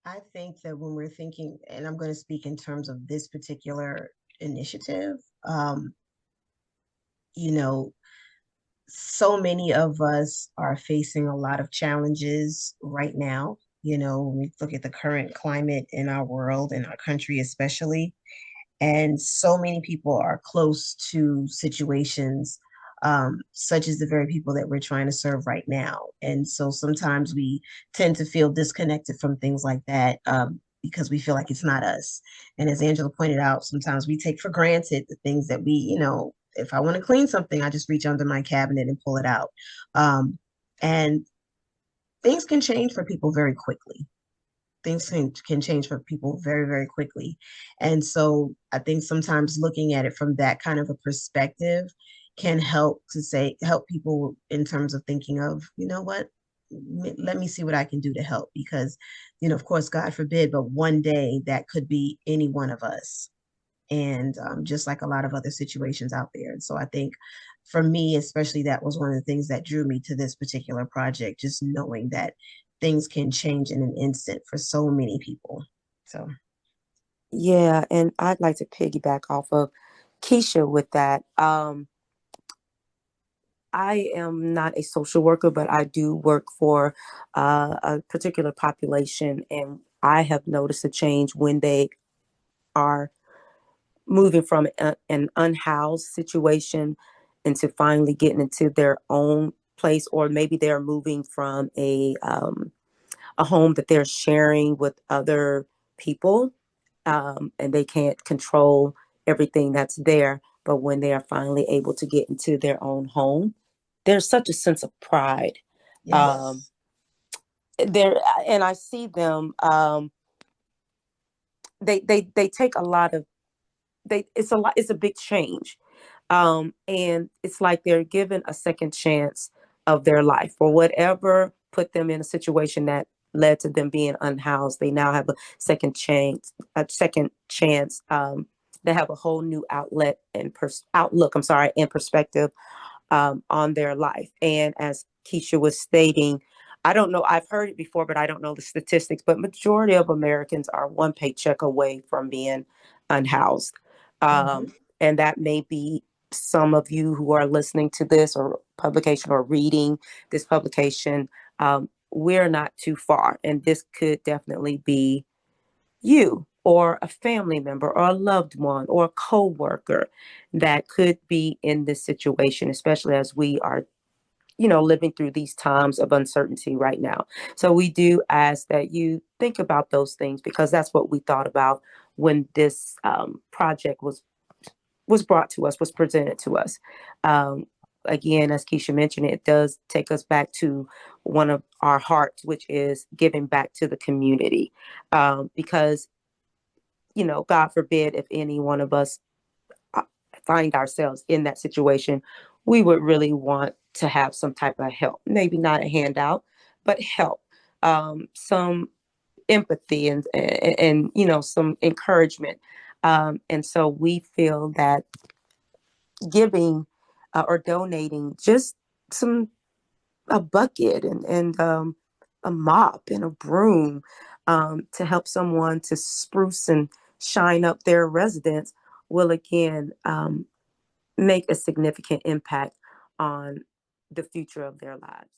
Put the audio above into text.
I think that when we're thinking, and I'm going to speak in terms of this particular initiative, um, you know, so many of us are facing a lot of challenges right now. When we look at the current climate in our world, in our country especially, and so many people are close to situations such as the very people that we're trying to serve right now. And so sometimes we tend to feel disconnected from things like that because we feel like it's not us. And as Angela pointed out, sometimes we take for granted the things that if I want to clean something, I just reach under my cabinet and pull it out. And things can change for people very quickly. Things can change for people very, very quickly. And so I think sometimes looking at it from that kind of a perspective can help people in terms of thinking of, you know what, let me see what I can do to help because, of course, God forbid, but one day that could be any one of us. And just like a lot of other situations out there. And so I think for me, especially, that was one of the things that drew me to this particular project, just knowing that things can change in an instant for so many people. So, Yeah, and I'd like to piggyback off of Keisha with that. I am not a social worker, but I do work for a particular population, and I have noticed a change when they are moving from an unhoused situation into finally getting into their own place, or maybe they're moving from a home that they're sharing with other people, and they can't control everything that's there. But when they are finally able to get into their own home, there's such a sense of pride. Um, yes. there, and I see them. They take a lot of they. It's a lot. It's a big change, and it's like they're given a second chance of their life, or whatever put them in a situation that led to them being unhoused. They now have a second chance. A second chance. They have a whole new outlook. I'm sorry, and perspective on their life. And as Keisha was stating, I don't know, I've heard it before, but I don't know the statistics, but majority of Americans are one paycheck away from being unhoused. Mm-hmm. And that may be some of you who are listening to this or publication or reading this publication. We're not too far. And this could definitely be you or a family member or a loved one or a coworker that could be in this situation, especially as we are, living through these times of uncertainty right now. So we do ask that you think about those things, because that's what we thought about when this project was brought to us, was presented to us. Um, Again, as Keisha mentioned, it does take us back to one of our hearts, which is giving back to the community, because God forbid if any one of us uh, find ourselves in that situation, we would really want to have some type of help. Maybe not a handout, but help, some empathy and some encouragement. And so we feel that giving or donating just some a bucket and a mop and a broom to help someone to spruce and shine up their residence will again make a significant impact on the future of their lives.